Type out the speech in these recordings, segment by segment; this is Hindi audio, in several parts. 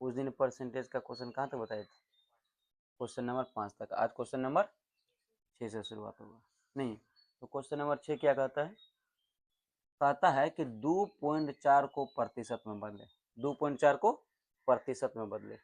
उस दिन परसेंटेज का क्वेश्चन कहाँ तक बताए थे? क्वेश्चन नंबर 5 तक। आज क्वेश्चन नंबर 6 से शुरुआत होगा। नहीं तो क्वेश्चन नंबर 6 क्या कहता है? कहता है कि 2.4 को प्रतिशत में बदले। 2.4 को प्रतिशत में बदले।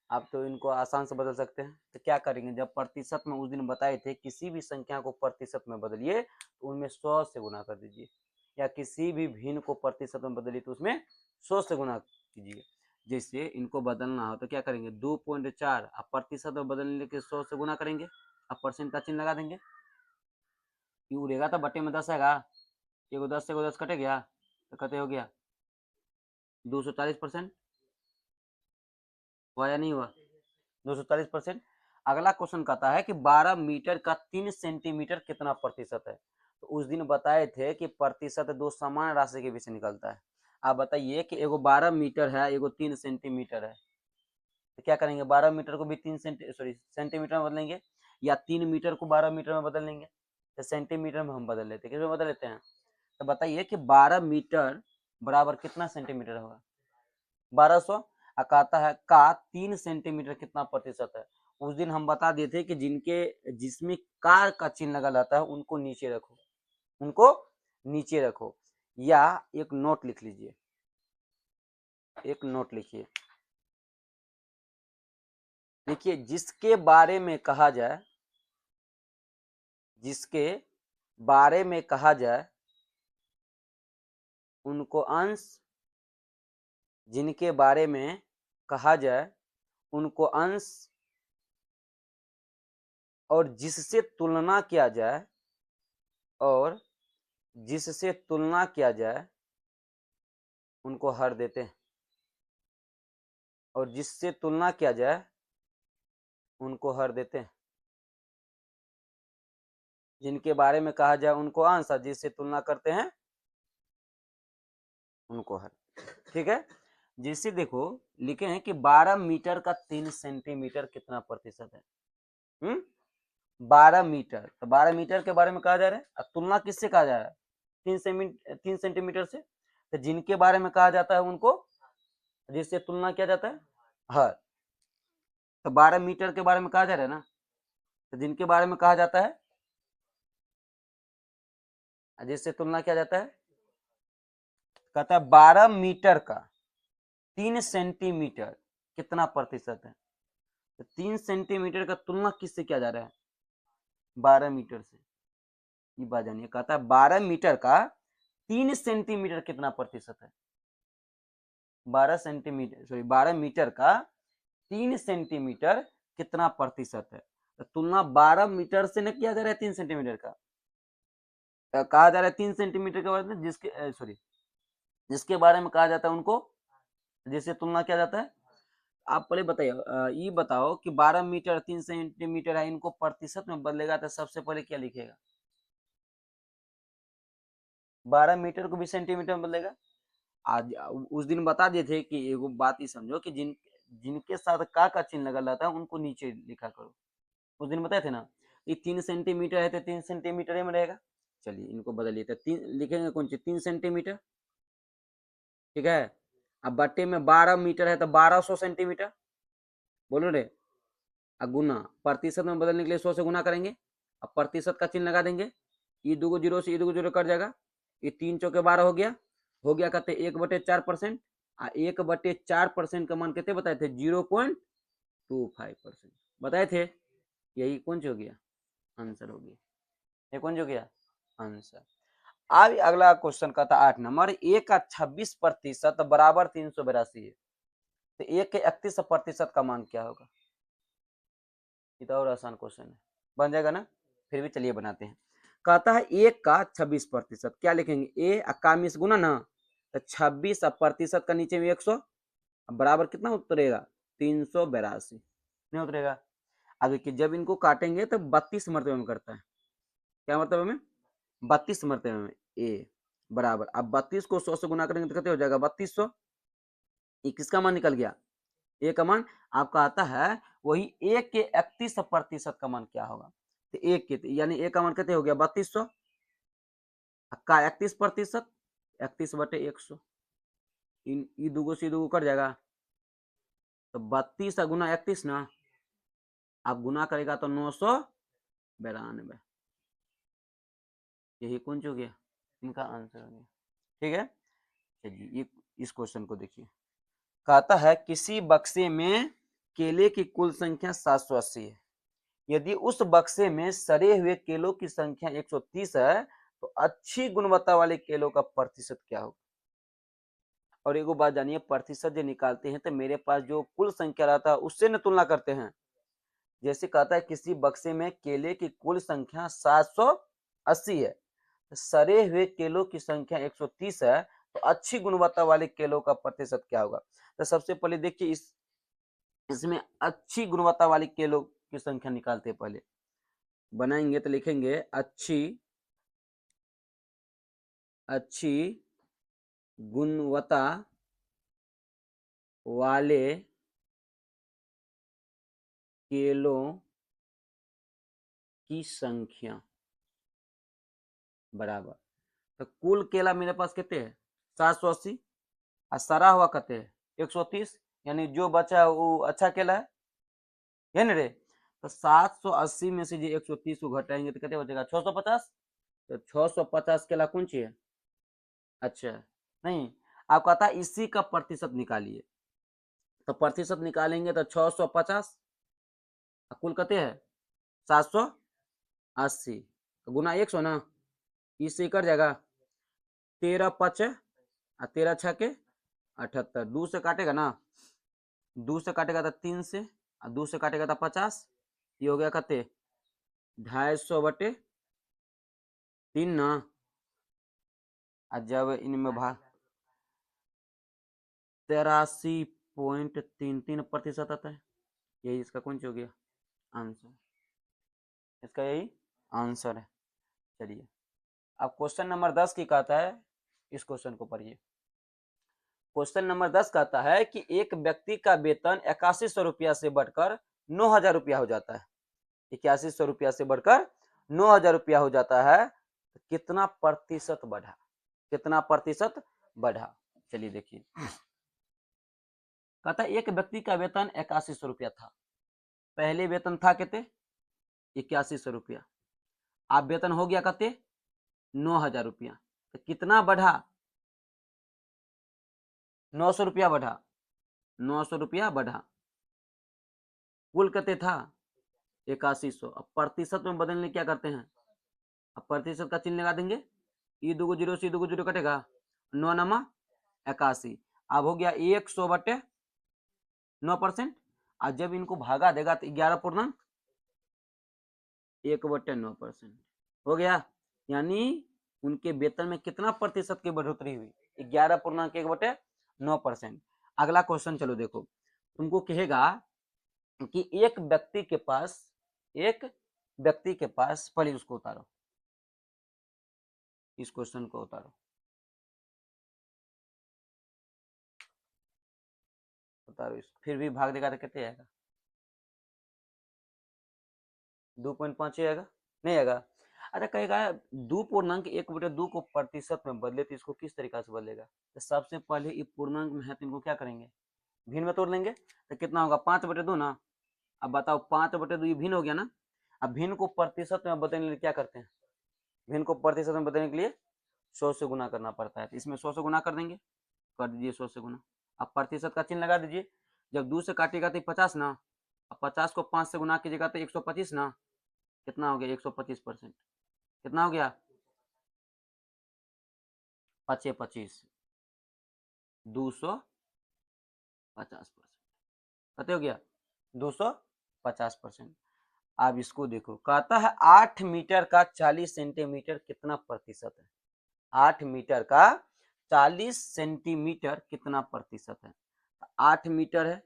आप तो इनको आसान से बदल सकते हैं। तो क्या करेंगे, जब प्रतिशत में उस दिन बताए थे किसी भी संख्या को प्रतिशत में बदलिए तो उनमें 100 से गुना कर दीजिए, या किसी भी भिन्न को प्रतिशत में बदलिए तो उसमें 100 से गुना कीजिए। जैसे इनको बदलना हो तो क्या करेंगे, 2.4 अब प्रतिशत में बदलने के 100 से गुना करेंगे, अब परसेंट का चिन्ह लगा देंगे। ये उड़ेगा तो बटे में 10 आएगा, एगो 10 से 10 कटे गया तो कते हो गया 240%। हुआ या नहीं हुआ? 240%। अगला क्वेश्चन कहता है कि 12 मीटर का 3 सेंटीमीटर कितना प्रतिशत है? तो उस दिन बताए थे कि प्रतिशत दो समान राशि के बीच निकलता है। आप बताइए कि एगो 12 मीटर है, एगो 3 सेंटीमीटर है, तो क्या करेंगे, 12 मीटर को भी 3 सेंटीमीटर में बदलेंगे, या 3 मीटर को 12 मीटर में बदल लेंगे। तो सेंटीमीटर में हम बदल लेते हैं, किस में बदल लेते हैं? तो बताइए कि 12 मीटर बराबर कितना सेंटीमीटर होगा? 1200। कहता है का 3 सेंटीमीटर कितना प्रतिशत है? उस दिन हम बता दिए थे कि जिसमें कार का चिन्ह लगा रहता है उनको नीचे रखो, उनको नीचे रखो, या एक नोट लिख लीजिए, एक नोट लिखिए। देखिए, जिसके बारे में कहा जाए, जिसके बारे में कहा जाए उनको अंश, जिनके बारे में कहा जाए उनको अंश, और जिससे तुलना किया जाए, और जिससे तुलना किया जाए उनको हर देते हैं, और जिससे तुलना किया जाए उनको हर देते हैं। जिनके बारे में कहा जाए उनको अंश, और जिससे तुलना करते हैं उनको हर। ठीक है। जिससे देखो लिखे हैं कि 12 मीटर का 3 सेंटीमीटर कितना प्रतिशत है? 12 मीटर, तो 12 मीटर के बारे में कहा जा रहा है, अब तुलना किससे कहा जा रहा है? 3 सेंटीमीटर से। तो जिनके बारे में कहा जाता है उनको, जिससे तुलना किया जाता है हर। तो 12 मीटर के बारे में कहा जा रहा है ना, तो जिनके बारे में कहा जाता है, जिससे तुलना किया जाता है, कहता है 12 मीटर का 3 सेंटीमीटर कितना प्रतिशत है? तो 3 सेंटीमीटर का तुलना किससे किया जा रहा है? 12 मीटर से। ये बात जानिए, कहता है 12 मीटर का 3 सेंटीमीटर कितना प्रतिशत है? 12 सेंटीमीटर, सॉरी 12 मीटर का 3 सेंटीमीटर कितना प्रतिशत है? तो तुलना 12 मीटर से न किया जा रहा है 3 सेंटीमीटर का, कहा जा रहा है 3 सेंटीमीटर के बारे में, जिसके सॉरी जिसके बारे में कहा जाता है उनको, जिससे तुलना किया जाता है। आप पहले बताइए, ये बताओ कि 12 मीटर 3 सेंटीमीटर है, इनको प्रतिशत में बदलेगा तो सबसे पहले क्या लिखेगा? 12 मीटर को भी सेंटीमीटर में बदलेगा। आज उस दिन बता दिए थे कि एगो बात ही समझो कि जिनके साथ का चिन्ह लगा रहता है उनको नीचे लिखा करो। उस दिन बताए थे ना, ये 3 सेंटीमीटर है तो 3 सेंटीमीटर में रहेगा। चलिए इनको बदलिए, तो 3 लिखेंगे, कौन सी 3 सेंटीमीटर, ठीक है। अब बट्टे में 12 मीटर है तो 1200 सेंटीमीटर, बोलो रे। गुना प्रतिशत में बदलने के लिए 100 से गुना करेंगे, अब प्रतिशत का चिन्ह लगा देंगे, ये दो जीरो से ये दो जीरो कट जाएगा, ये 3 चौके 12 हो गया कहते 1/4%। 1/4% का मान कितने बताए थे? 0.25% बताए थे। यही कौन सी हो गया? आंसर हो गया। ये कौन सी हो गया? आंसर। अब अगला क्वेश्चन का था 8 नंबर, 1 का 26% बराबर 382 है, तो 1 के 31% का मान क्या होगा? ये तो और आसान क्वेश्चन है, बन जाएगा ना, फिर भी चलिए बनाते हैं। कहता है 1 का 26%, क्या लिखेंगे? ए का मिस गुना ना, तो 26 प्रतिशत का नीचे में 100, बराबर कितना उतरेगा? 382 नहीं उतरेगा। अब देखिए जब इनको काटेंगे तो 32 मरतबे में करता है, क्या मरतबे में? 32 मरतबे में। ए बराबर, अब 32 को 100 से गुना करेंगे तो कितने हो जाएगा? 3200। ये किसका मान निकल गया? ए का मान। आपका आता है वही 1 के 31% का मान क्या होगा? तो 1 के, यानी ए का मान कितने हो गया? 3200 का 31%, 31/100, इन ये दूगो से दूगो कट जाएगा, तो 32 गुना 31 ना, आप गुना करेगा तो 992, यही कुंज हो गया, इनका आंसर हो गया। ठीक है, चलिए इस क्वेश्चन को देखिए। कहता है किसी बक्से में केले की कुल संख्या 780 है, यदि उस बक्से में सड़े हुए केलों की संख्या 130 है तो अच्छी गुणवत्ता वाले केलों का प्रतिशत क्या होगा। और एक बात जानिए, प्रतिशत जो निकालते हैं तो मेरे पास जो कुल संख्या रहता है उससे न तुलना करते हैं। जैसे कहता है किसी बक्से में केले की कुल संख्या 780 है, सड़े हुए केलों की संख्या 130 है, तो अच्छी गुणवत्ता वाले केलों का प्रतिशत क्या होगा। तो सबसे पहले देखिए इसमें अच्छी गुणवत्ता वाली केलों की संख्या निकालते हैं। पहले बनाएंगे तो लिखेंगे अच्छी गुणवत्ता वाले केलों की संख्या बराबर, तो कुल केला मेरे पास कितने हैं 780 और सरा हुआ कहते हैं 130, यानी जो बचा है वो अच्छा केला है ना रे। तो 780 में से जो 130 को घटाएंगे तो कितने बचेगा 650, तो 650 केला कौन सी है अच्छा नहीं। आप कहता है इसी का प्रतिशत निकालिए, तो प्रतिशत निकालेंगे तो 650 कुल कितने है 780, तो गुना 100 ना, इससे कट जाएगा 13 5 और 13 6 के 78, 2 से काटेगा ना, 2 से काटेगा तो 3 से और 2 से काटेगा तो 50, ये हो गया कते 250/3 ना। और जब इनमें भाग 83.33% आता है, यही इसका कौन सा हो गया आंसर, इसका यही आंसर है। चलिए अब क्वेश्चन नंबर 10 की कहता है, इस क्वेश्चन को पढ़िए। क्वेश्चन नंबर 10 कहता है कि एक व्यक्ति का वेतन 8100 रुपया से बढ़कर 9000 रुपया हो जाता है, 8100 रुपया से बढ़कर 9000 रुपया हो जाता है, तो कितना प्रतिशत बढ़ा, कितना प्रतिशत बढ़ा। चलिए देखिए, कहता है एक व्यक्ति का वेतन 8100 रुपया था, पहले वेतन था कितने 8100 रुपया, अब वेतन हो गया कितने 9000 रुपया, तो कितना बढ़ा 900 रुपया बढ़ा, 900 रुपया बढ़ा, कुल कितने था 8100। अब प्रतिशत में बदलने क्या करते हैं, अब प्रतिशत का चिन्ह लगा देंगे, ई दुगो जीरो से दुगो जीरो कटेगा 9 नमा 81, अब हो गया 100/9%। और जब इनको भागा देगा तो 11.1/9% हो गया, यानी उनके वेतन में कितना प्रतिशत की बढ़ोतरी हुई 11.1/9%। अगला क्वेश्चन चलो देखो, तुमको कहेगा कि एक व्यक्ति के पास पहले उसको उतारो, इस क्वेश्चन को उतारो, इसको, फिर भी भाग देगा तो कितने आएगा 2.5 आएगा, नहीं आएगा। अच्छा कहेगा 2.1/2 को प्रतिशत में बदले तो इसको किस तरीका से बदलेगा, तो सबसे पहले ये पूर्णांक में है तो इनको क्या करेंगे भिन्न में तोड़ लेंगे, तो कितना होगा 5/2 ना। अब बताओ 5/2 ये भिन्न हो गया ना, अब भिन्न को प्रतिशत में बदलने के लिए क्या करते हैं, भिन्न को प्रतिशत में बदलने के लिए 100 से गुना करना पड़ता है, तो इसमें 100 से गुना कर देंगे, कर दीजिए 100 से गुना। अब प्रतिशत का चिन्ह लगा दीजिए, जब 2 से काटेगा तो 50 ना, अब 50 को 5 से गुना कीजिएगा तो 125 ना, कितना हो गया 125%, कितना हो गया 25 250%, कितने हो गया 250%। अब इसको देखो, कहता है 8 मीटर का 40 सेंटीमीटर कितना प्रतिशत है, 8 मीटर का 40 सेंटीमीटर कितना प्रतिशत है। 8 मीटर है,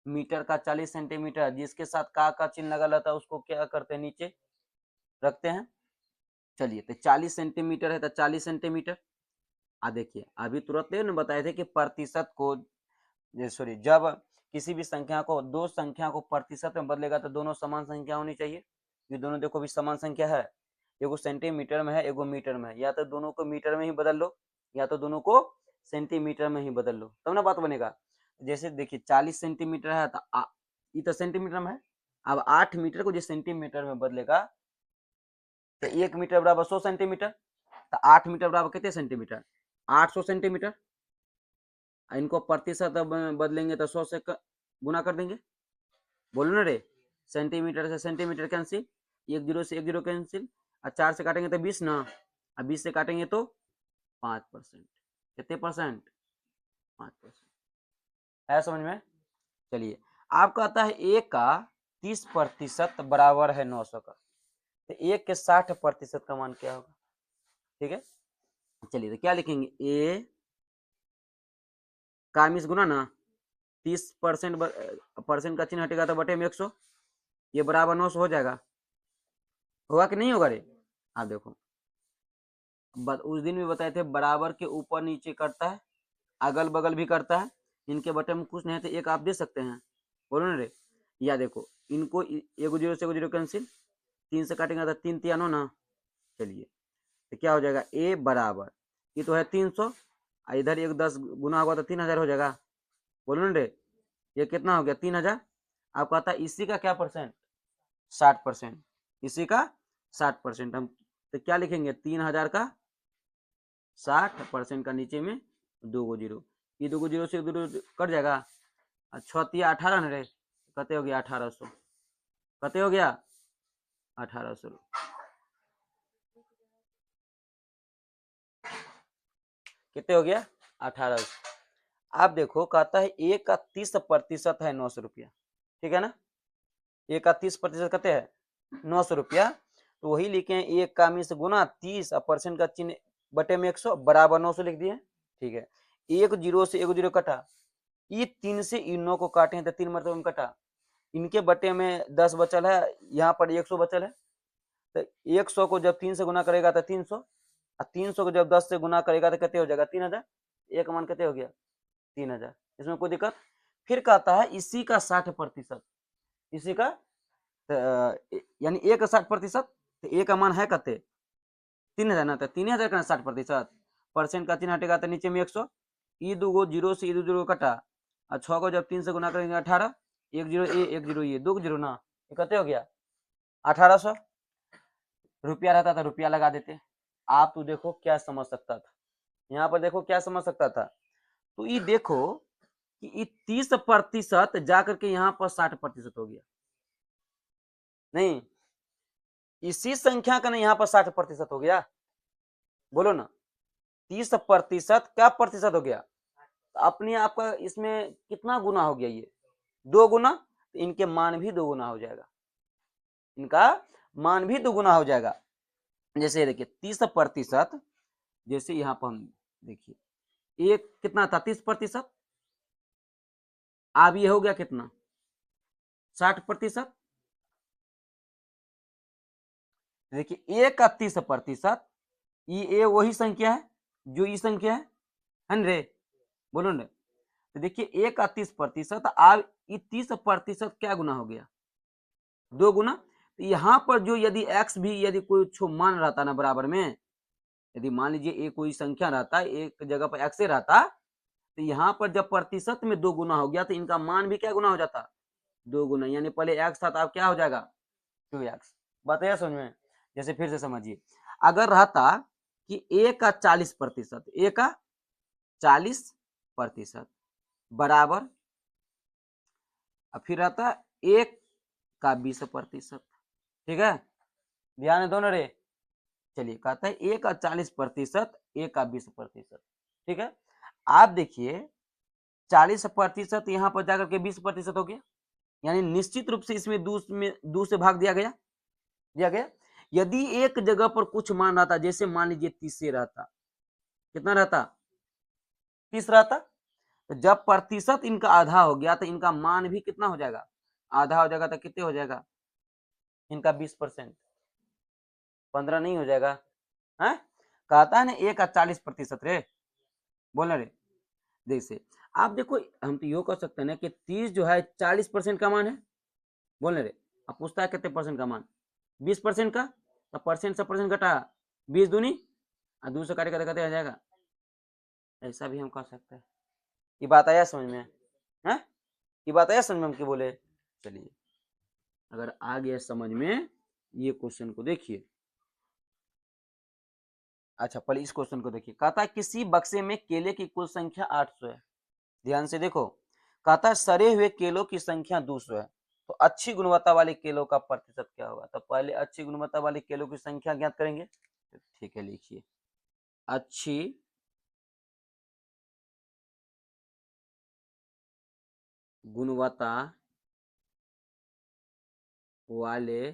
मीटर का 40 सेंटीमीटर, जिसके साथ का चिन्ह लगा रहता है उसको क्या करते हैं नीचे रखते हैं। चलिए तो 40 सेंटीमीटर है तो 40 सेंटीमीटर। देखिए अभी तुरंत ने बताए थे कि प्रतिशत को सॉरी, जब किसी भी संख्या को दो संख्या को प्रतिशत में बदलेगा तो दोनों समान संख्या होनी चाहिए, ये दोनों देखो भी समान संख्या है, एगो सेंटीमीटर में है एगो मीटर में है, या तो दोनों को मीटर में ही बदल लो या तो दोनों को सेंटीमीटर में ही बदल लो, तब ना बात बनेगा। जैसे देखिए 40 सेंटीमीटर है तो ये तो सेंटीमीटर में है। अब 8 मीटर को जो सेंटीमीटर में बदलेगा तो 1 मीटर बराबर 100 सेंटीमीटर, तो 8 मीटर बराबर कितने सेंटीमीटर, 800 सेंटीमीटर। इनको प्रतिशत बदलेंगे तो 100 से गुना कर देंगे, बोलो ना रे। सेंटीमीटर से सेंटीमीटर कैंसिल, 1 जीरो से 1 जीरो कैंसिल, और 4 से काटेंगे तो 20 ना, और 20 से काटेंगे तो 5%। कितने परसेंट, 5%। है समझ में। चलिए आपका आता है एक का 30% बराबर है 900 का, तो एक के 60% का मान क्या होगा। ठीक है, चलिए तो क्या लिखेंगे, ए का मिस गुना ना 30% परसेंट का चिन्ह हटेगा तो बटे में 100, ये बराबर 900 हो जाएगा। होगा कि नहीं होगा रे। आप देखो उस दिन भी बताए थे बराबर के ऊपर नीचे करता है, अगल बगल भी करता है, इनके बटे में कुछ नहीं है तो एक आप दे सकते हैं, बोलो ना रे। या देखो इनको 1 जीरो से 1 जीरो कैंसिल, 3 से काटेंगे तो 3 तिया 9 ना। चलिए तो क्या हो जाएगा, ए बराबर ये तो है 300, इधर एक 10 गुना होगा तो 3000 हो जाएगा, बोलो ना रे। ये कितना हो गया 3000। आपको आता है इसी का क्या परसेंट, 60%, इसी का 60%। हम तो क्या लिखेंगे 3000 का 60% का नीचे में 2 जीरो, ये 2 जीरो से 2 कट जाएगा, 6 18 ना रे, कते हो गया 1800, कते हो गया 1800। कितने हो गया 1800। आप देखो कहता है एक का 30% है 900 रुपया, ठीक है ना। एक का 30% कहते हैं 900 रुपया, तो वही लिखे हैं एक का मिस गुना 30 और परसेंट का चिन्ह बटे में 100 बराबर 900 लिख दिए। ठीक है, 1 जीरो से 1 जीरो कटा, ये 3 से इन 9 को काटे हैं तो 3 मरतबा में कटा, इनके बटे में 10 बचल है, यहाँ पर 100 बचल है, तो 100 को जब 3 से गुना करेगा तो 300, और 300 को जब 10 से गुना करेगा तो कितने हो जाएगा 3000। एक मान कितने हो गया 3000, इसमें कोई दिक्कत। फिर कहता है इसी का 60%, इसी का यानी ए का 60%, तो ए का मान है कते 3000 ना, तो 3000 का 60%, परसेंट का चिन्ह हटेगा तो नीचे में 100, ई 2 जीरो से 2 जीरो कटा, और 6 को जब 3 से गुना करेंगे 18, 1 जीरो ए 1 जीरो ये 2 जीरो ना, ये कते हो गया 1800। रुपया रहता था रुपया लगा देते। आप तो देखो क्या समझ सकता था, यहाँ पर देखो क्या समझ सकता था, तो ये देखो कि ये 30% जाकर के यहाँ पर 60% हो गया, नहीं इसी संख्या का नहीं यहाँ पर 60% हो गया, बोलो ना 30% क्या प्रतिशत हो गया, तो अपने आपका इसमें कितना गुना हो गया, ये 2 गुना, तो इनके मान भी 2 गुना हो जाएगा, इनका मान भी 2 गुना हो जाएगा। जैसे देखिए 30%, जैसे यहाँ पर हम देखिए एक कितना था 30%, अब ये हो गया कितना 60%। देखिए एक का 30%, ये वही संख्या है जो ये संख्या है न रे, बोलो न। तो देखिए एक का 30%, अब ये 30% क्या गुना हो गया 2 गुना। तो यहाँ पर जो यदि x भी यदि कोई मान रहता ना बराबर में, यदि मान लीजिए एक कोई संख्या रहता, एक जगह पर x रहता, तो यहाँ पर जब प्रतिशत में 2 गुना हो गया तो इनका मान भी क्या गुना हो जाता 2 गुना, यानी पहले x था तो अब क्या हो जाएगा 2x। बताइए समझ में। जैसे फिर से समझिए, अगर रहता कि a का 40%, a का 40% बराबर, फिर रहता 1 का 20%, ठीक है, ध्यान दो ना रे। चलिए कहता है 1 का 40%, 1 का 20%, ठीक है। आप देखिए 40% यहाँ पर जाकर के 20% हो गया, यानी निश्चित रूप से इसमें 2 से भाग दिया गया। यदि एक जगह पर कुछ मान रहता, जैसे मान लीजिए 30 से रहता, कितना रहता 30 रहता, तो जब प्रतिशत इनका आधा हो गया तो इनका मान भी कितना हो जाएगा आधा हो जाएगा, तो कितने हो जाएगा इनका 20%, 15 नहीं हो जाएगा है। कहता है ना 1 का 40% रे, बोलना रे। जैसे आप देखो हम तो यो कर सकते हैं ना कि 30 जो है 40% का मान है, बोलने रे। अब पूछता है कितने परसेंट का मान 20% का, तो परसेंट से परसेंट घटा 20 दूनी और 2 से काटेगा तो कितने आ जाएगा। ऐसा भी हम कर सकते हैं, ये बात आया समझ में। है, ये बात आया समझ में हम क्या बोले। चलिए अगर आ गया समझ में, ये क्वेश्चन को देखिए। अच्छा पहले इस क्वेश्चन को देखिए, कहता है किसी बक्से में केले की कुल संख्या 800 है। ध्यान से देखो, कहता है सड़े हुए केलों की संख्या 200 है, तो अच्छी गुणवत्ता वाले केलों का प्रतिशत क्या होगा। तो पहले अच्छी गुणवत्ता वाले केलों की संख्या ज्ञात करेंगे। तो ठीक है, लिखिए अच्छी गुणवत्ता वाले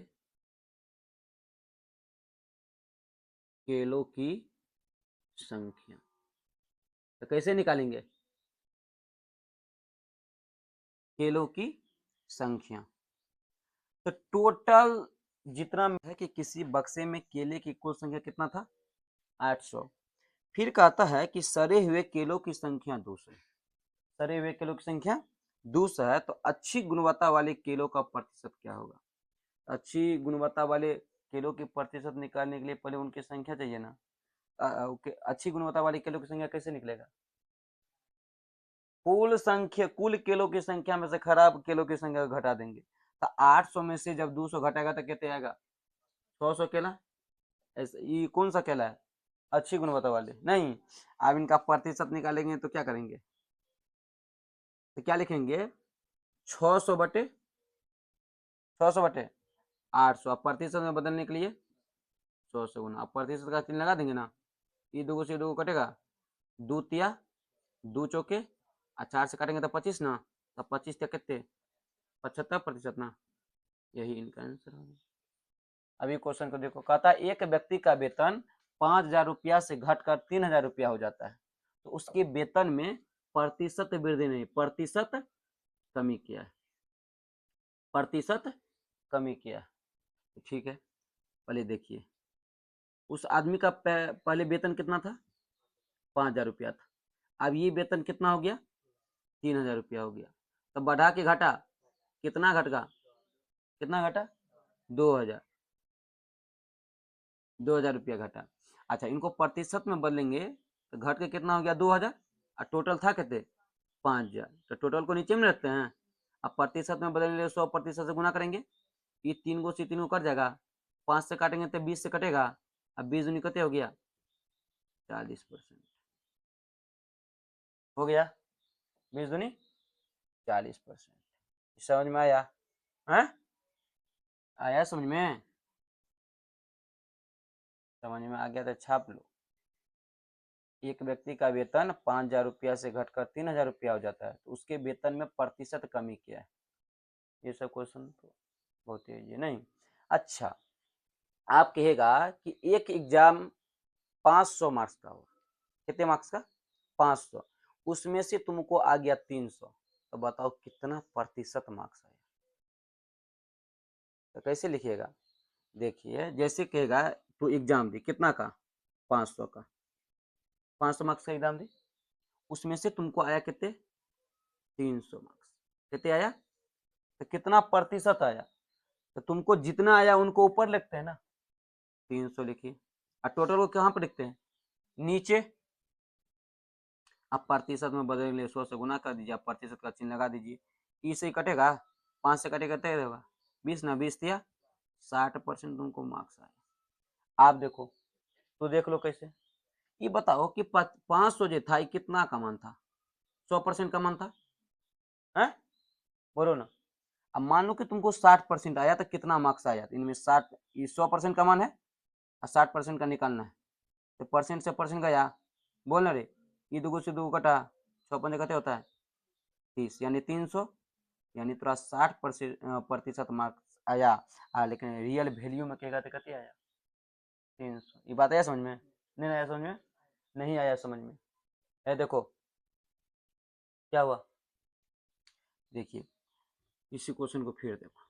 केलों की संख्या। तो कैसे निकालेंगे केलों की संख्या। तो टोटल जितना है कि किसी बक्से में केले की कुल संख्या कितना था 800। फिर कहता है कि सड़े हुए केलों की संख्या 200। सड़े हुए केलों की संख्या 200 है, तो अच्छी गुणवत्ता वाले केलों का प्रतिशत क्या होगा। अच्छी गुणवत्ता वाले केलों की प्रतिशत निकालने के लिए पहले उनकी संख्या चाहिए ना। अच्छी गुणवत्ता वाली केलों की संख्या कैसे निकलेगा। कुल संख्या, कुल केलों की संख्या में से खराब केलों की संख्या घटा देंगे। तो 800 में से जब 200 घटाएगा तो कितने आएगा 600 केला। ऐसे ये कौन सा केला है अच्छी गुणवत्ता वाले नहीं। अब इनका प्रतिशत निकालेंगे तो क्या करेंगे, तो क्या लिखेंगे 600 बटे 800। अब प्रतिशत में बदलने के लिए 100 से गुना। अब प्रतिशत का चिन्ह लगा देंगे ना, ये दो से दो कटेगा, दो तिया दो चौके और 4 से काटेंगे तो 25 ना, तो 25 क्या कितने 75% ना। यही इनका आंसर होगा। अभी क्वेश्चन को देखो, कहता है एक व्यक्ति का वेतन 5,000 रुपया से घटकर 3,000 रुपया हो जाता है, तो उसके वेतन में प्रतिशत वृद्धि नहीं प्रतिशत कमी किया है। प्रतिशत कमी किया है। ठीक है, पहले देखिए उस आदमी का पहले वेतन कितना था 5,000 रुपया था। अब ये वेतन कितना हो गया 3,000 रुपया हो गया। तो बढ़ा के घटा कितना घटा, कितना घटा 2,000, 2,000 रुपया घटा। अच्छा इनको प्रतिशत में बदलेंगे तो घट के कितना हो गया 2,000, और टोटल था कितने 5,000। तो टोटल को नीचे में रखते हैं। अब प्रतिशत में बदलने 100% से गुना करेंगे, ये 3 को से 3 को कट जाएगा, 5 से काटेंगे तो 20 से कटेगा। अब 20 दूनी कितने हो गया 40% हो गया, 20 दूनी 40%। समझ में आया है, आया समझ में, समझ में आ गया तो छाप लो। एक व्यक्ति का वेतन 5,000 रुपया से घटकर 3,000 रुपया हो जाता है, तो उसके वेतन में प्रतिशत कमी क्या है। ये सब क्वेश्चन तो बहुत ही नहीं। अच्छा आप कहेगा कि एक एग्जाम 500 मार्क्स का हो, कितने मार्क्स का 500, उसमें से तुमको आ गया 300, तो बताओ कितना प्रतिशत मार्क्स आया। तो कैसे लिखिएगा, देखिए जैसे कहेगा तो एग्जाम दी कितना का 500 का, 500 मार्क्स का एग्जाम दी, उसमें से तुमको आया कितने 300 मार्क्स। कितने आया, तो कितना प्रतिशत आया, तो तुमको जितना आया उनको ऊपर लिखते हैं ना 300 लिखिए, और टोटल को कहाँ पर लिखते हैं नीचे। आप प्रतिशत में बदल लिए 100 से गुना कर दीजिए, आप प्रतिशत का चिन्ह लगा दीजिए, ई से कटेगा 5 से कटेगा तय होगा 20 ना 20 दिया 60% तुमको मार्क्स आए। आप देखो तो देख लो कैसे, ये बताओ कि 500 जो था ये कितना का मान था 100% का मान था है, बोलो ना। अब मान लो कि तुमको 60% आया तो कितना मार्क्स आया, इनमें 60, ये 100% का मान है और 60% का निकालना है, तो परसेंट से परसेंट गया, बोल ना रे, ये दो से दो कटा 6 कटे होता है 30, यानी 300, यानी थोड़ा 60% मार्क्स आया। लेकिन रियल वैल्यू में कहेगा तो कितने आया 300। ये बात आया समझ में, नहीं आया समझ में, नहीं आया समझ में। है देखो क्या हुआ, देखिए इसी क्वेश्चन को फिर देखो।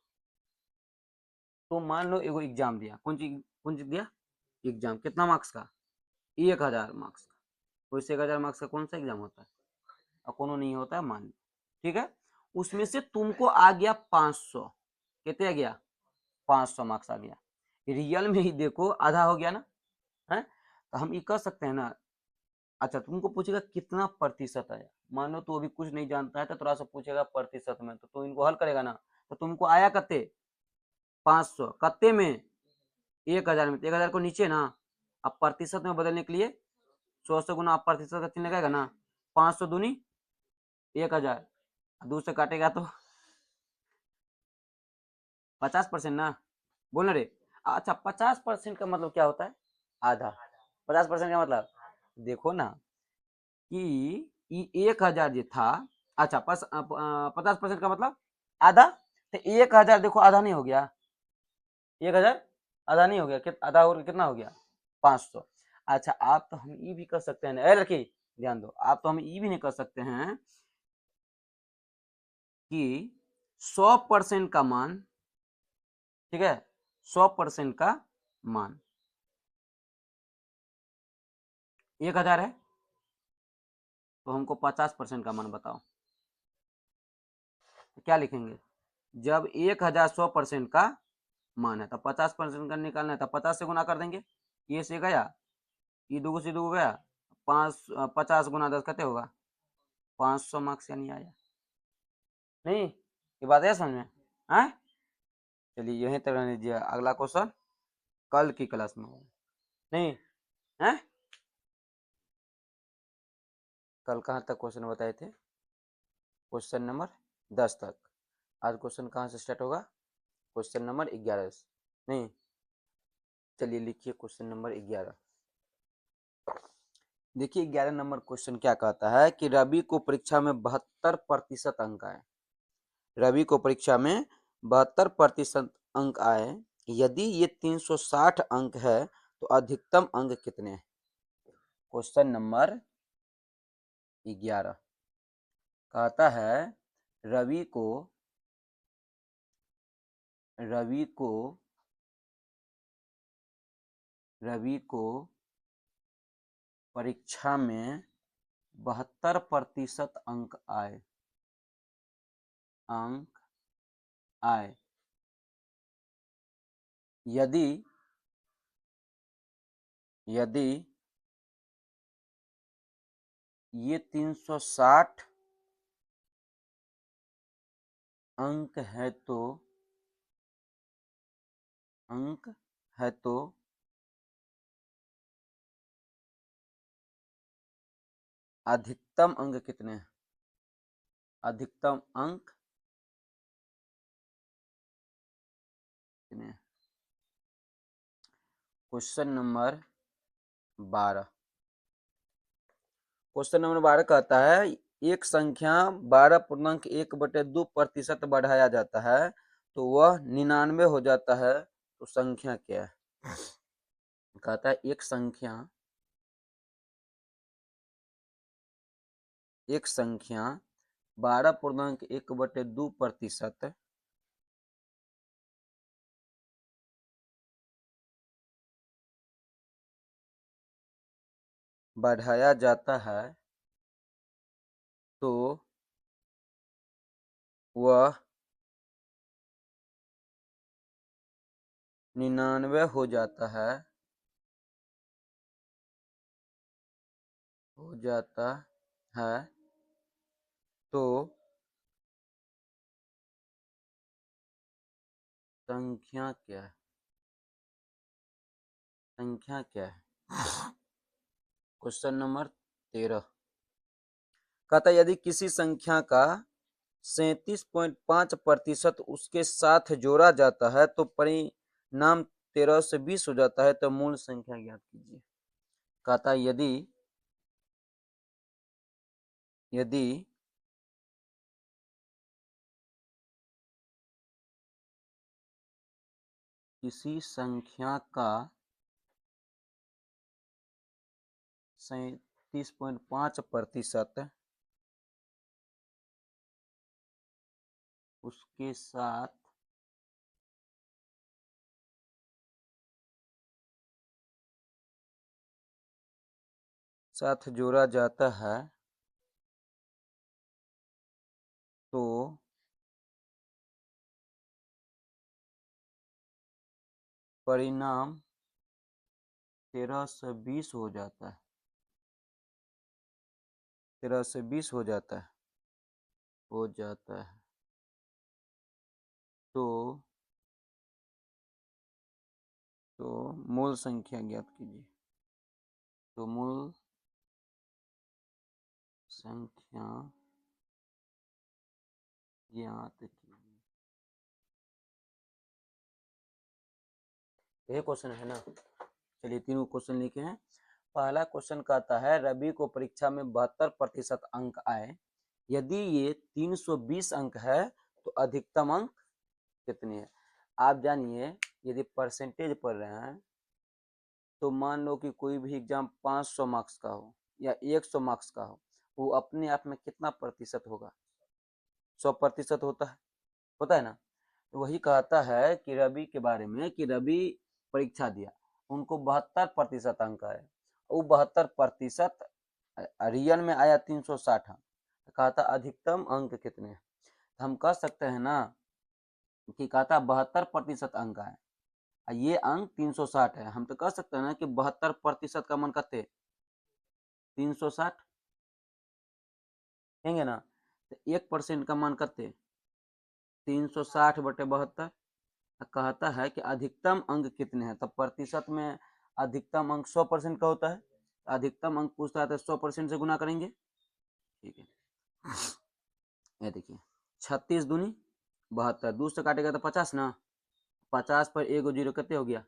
तो मान लो एगो एग्जाम दिया, कौन चीज दिया एग्जाम, कितना मार्क्स का 1,000 मार्क्स का। वैसे 1,000 मार्क्स का कौन सा एग्जाम होता है, और कोनो नहीं होता है मान लो, ठीक है। उसमें से तुमको आ गया 500, कितने आ गया 500 मार्क्स आ गया। रियल में ही देखो आधा हो गया ना है, तो हम ये कर सकते हैं ना। अच्छा तुमको पूछेगा कितना प्रतिशत आया, मान लो तू अभी कुछ नहीं जानता है तो थोड़ा सा पूछेगा प्रतिशत में, तो तू इनको हल करेगा ना, तो तुमको आया कत्ते 500, कत्ते में 1000 में, 1000 को नीचे ना, अब प्रतिशत में बदलने के लिए 100 से गुना, आप प्रतिशत का चिन्ह लगाएगा ना, 500 दूनी 1000, 2 से काटेगा तो 50% ना, बोल रे। अच्छा 50% का मतलब क्या होता है, आधा। 50% का मतलब देखो ना कि 1000 जो था, अच्छा 50% का मतलब आधा, तो 1000 देखो आधा नहीं हो गया, 1000 आधा नहीं हो गया, आधा और कितना हो गया 500। अच्छा आप तो हम ये भी कर सकते हैं, ए लड़की ध्यान दो, आप तो हम ये भी नहीं कर सकते हैं कि 100% का मान, ठीक है, 100% का मान 1000 है, तो हमको 50% का मान बताओ, तो क्या लिखेंगे, जब 1000 100% का मान है तो 50% का निकालना है, तो 50 से गुना कर देंगे, ये से गया, ये दो से दो गया, 50 गुना 10 कितने होगा, 500 मार्क्स, या नहीं आया, नहीं ये बात है समझ में, है। चलिए यहीं तक रहने दीजिए, अगला क्वेश्चन कल की क्लास में होगा, नहीं है, कल कहाँ तक क्वेश्चन बताए थे, क्वेश्चन नंबर 10 तक, आज क्वेश्चन कहाँ से स्टार्ट होगा, क्वेश्चन नंबर 11 से, नहीं। चलिए लिखिए क्वेश्चन नंबर 11, देखिए 11 नंबर क्वेश्चन क्या कहता है कि रवि को परीक्षा में 72% अंक आए, रवि को परीक्षा में 72% अंक आए, यदि ये 360 अंक है तो अधिकतम अंक कितने हैं। क्वेश्चन नंबर 11 कहता है रवि को रवि को रवि को परीक्षा में 72% अंक आए, यदि यदि ये 360 अंक है तो अंक है तो अधिकतम अंक कितने हैं, अधिकतम अंक कितने हैं। क्वेश्चन नंबर 12, क्वेश्चन नंबर 12 कहता है एक संख्या 12.1/2% बढ़ाया जाता है तो वह 99 हो जाता है, तो संख्या क्या है। कहता है एक संख्या 12.1/2% बढ़ाया जाता है तो वह 99 हो जाता है, तो संख्या क्या है, संख्या क्या है। क्वेश्चन नंबर 13 कहता है यदि किसी संख्या का 37.5% उसके साथ जोड़ा जाता है तो परिणाम 13 से 20 हो जाता है, तो मूल संख्या ज्ञात कीजिए। कहता है यदि किसी संख्या का 37.5% उसके साथ जोड़ा जाता है तो परिणाम 13 से 20 हो जाता है। 13 से 20 हो जाता है, तो मूल संख्या ज्ञात कीजिए। तो मूल संख्या ज्ञात कीजिए। ये क्वेश्चन है ना। चलिए तीनों क्वेश्चन लिखे हैं। पहला क्वेश्चन कहता है रवि को परीक्षा में 72% अंक आए, यदि ये 320 अंक है तो अधिकतम अंक कितने हैं। आप जानिए यदि परसेंटेज पढ़ रहे हैं तो मान लो कि कोई भी एग्जाम 500 मार्क्स का हो या 100 मार्क्स का हो, वो अपने आप में कितना प्रतिशत होगा, 100% होता है ना। तो वही कहता है कि रवि के बारे में कि रवि परीक्षा दिया, उनको 72% अंक आए, वो 72% रियल में आया 360 अंक। कहता अधिकतम अंक कितने हैं। हम कह सकते हैं ना कि कहता 72% अंक आए, ये अंक 360 है। हम तो कह सकते हैं ना कि 72% का मान कितने 360 कहेंगे ना। तो 1% का मान कितने 360/72। कहता है कि अधिकतम अंक कितने हैं, तब प्रतिशत में अधिकतम अंक 100% का होता है। अधिकतम अंक पूछता है तो 100% से गुना करेंगे। ठीक है, ये देखिए 36 दूनी 72, 2 से काटेगा तो 50 ना, 50 पर 1 जीरो कितने हो गया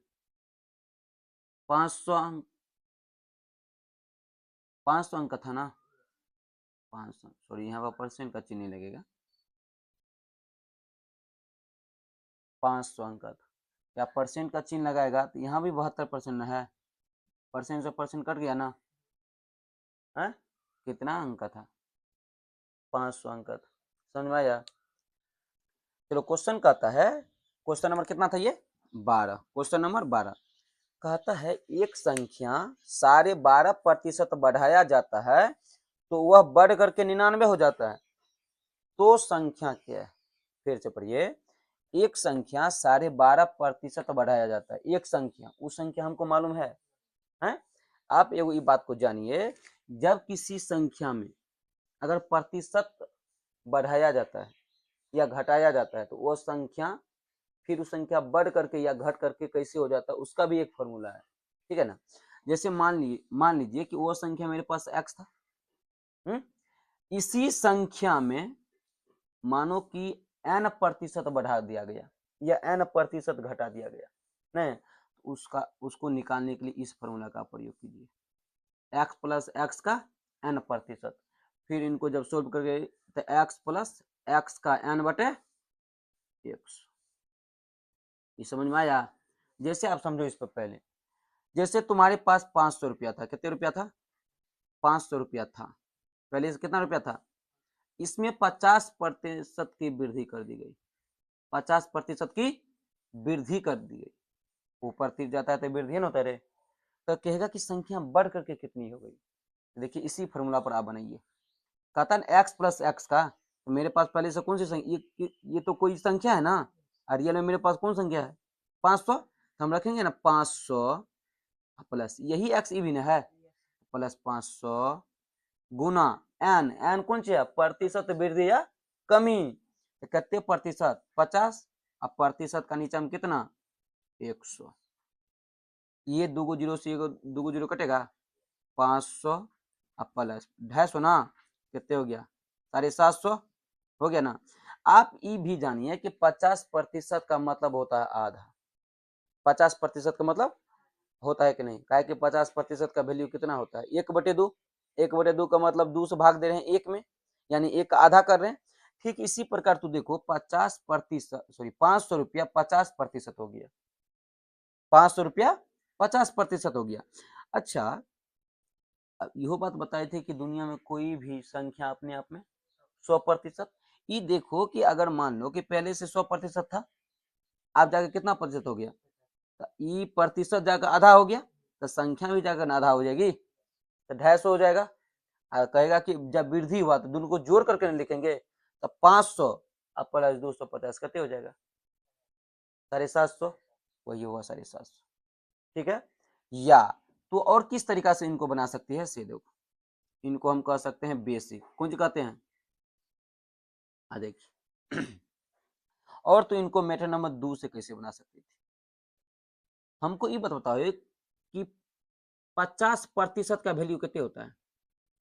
500 अंक। 500 अंक का था ना, 500 सॉरी यहाँ पर परसेंट का चिन्ह लगेगा, 500 अंक का था। या परसेंट का चिन्ह लगाएगा तो यहाँ भी 72% है, परसेंट से परसेंट कट गया ना है। कितना अंक का था 500 अंक का था। समझ में आया। चलो क्वेश्चन कहता है, क्वेश्चन नंबर कितना था ये 12, क्वेश्चन नंबर 12 कहता है एक संख्या 12.5% बढ़ाया जाता है तो वह बढ़ करके 99 हो जाता है, तो संख्या क्या है। फिर से पढ़िए, एक संख्या 12.5% बढ़ाया जाता है, एक संख्या, उस संख्या हमको मालूम है, हैं? आप एगो ये बात को जानिए, जब किसी संख्या में अगर प्रतिशत बढ़ाया जाता है या घटाया जाता है तो वो संख्या फिर उस संख्या बढ़ करके या घट करके कैसे हो जाता है उसका भी एक फॉर्मूला है। ठीक है ना। जैसे मान लीजिए कि वो संख्या मेरे पास x था, इसी संख्या में मानो कि n% बढ़ा दिया गया या n% घटा दिया गया, नहीं उसको निकालने के लिए इस फॉर्मूला का प्रयोग कीजिए, x प्लस एक्स का n%। फिर इनको जब सोल्व करके तो x प्लस एक्स का n/x, ये समझ में आया। जैसे आप समझो इस पर पहले, जैसे तुम्हारे पास 500 रुपया था, कितने रुपया था 500 रुपया था, पहले से कितना रुपया था, इसमें 50% की वृद्धि कर दी गई, 50% की वृद्धि कर दी गई, ऊपर तीर जाता है तो वृद्धि न होता रहे, तो कहेगा कि संख्या बढ़ करके कितनी हो गई। देखिए इसी फॉर्मूला पर आप बनाइए, कहता है एक्स प्लस एक्स का, तो मेरे पास पहले से कौन सी संख्या, ये तो कोई संख्या है ना, और रियल में मेरे पास कौन संख्या है 500, तो हम रखेंगे ना 500 प्लस यही एक्स इवन है प्लस 500 गुना एन कौन सी है प्रतिशत वृद्धि या कमी, तो कितने प्रतिशत 50, अब प्रतिशत का नीचे में कितना 100, ये दो जीरो से दो जीरो कटेगा 500 प्लस 250 ना, कितने हो गया 750 हो गया ना। आप ये भी जानिए कि 50% का मतलब होता है आधा, 50% का मतलब होता है कि नहीं, काहे कि 50% का वैल्यू कितना होता है 1/2, 1/2 का मतलब 2 से भाग दे रहे हैं 1 में, यानी 1 का आधा कर रहे हैं। ठीक इसी प्रकार तू देखो 50% सॉरी 500 रुपया 50% हो गया, 500 रुपया 50% हो गया। अच्छा यह बात बताए थे कि दुनिया में कोई भी संख्या अपने आप में 100%, ये देखो कि अगर मान लो कि पहले से 100% था, आप जाके कितना प्रतिशत हो गया, तो ई प्रतिशत जाकर आधा हो गया, तो संख्या भी जाकर आधा हो जाएगी, तो 250 हो जाएगा। कहेगा कि जब वृद्धि हुआ तो दोनों को जोड़ करके नहीं लिखेंगे, तो 500 अब प्लस 250 कितने हो जाएगा 750, वही हुआ 750। ठीक है। या तो और किस तरीका से इनको बना सकती है से देखो, इनको हम कह सकते हैं बेसिक, कुंज कहते हैं। देखिए और तो इनको मेथड नंबर 2 से कैसे बना सकते थे, हमको ये बताओ कि 50% का वैल्यू कितने होता है,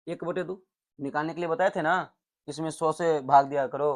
1/2 निकालने के लिए बताए थे ना, इसमें 100 से भाग दिया करो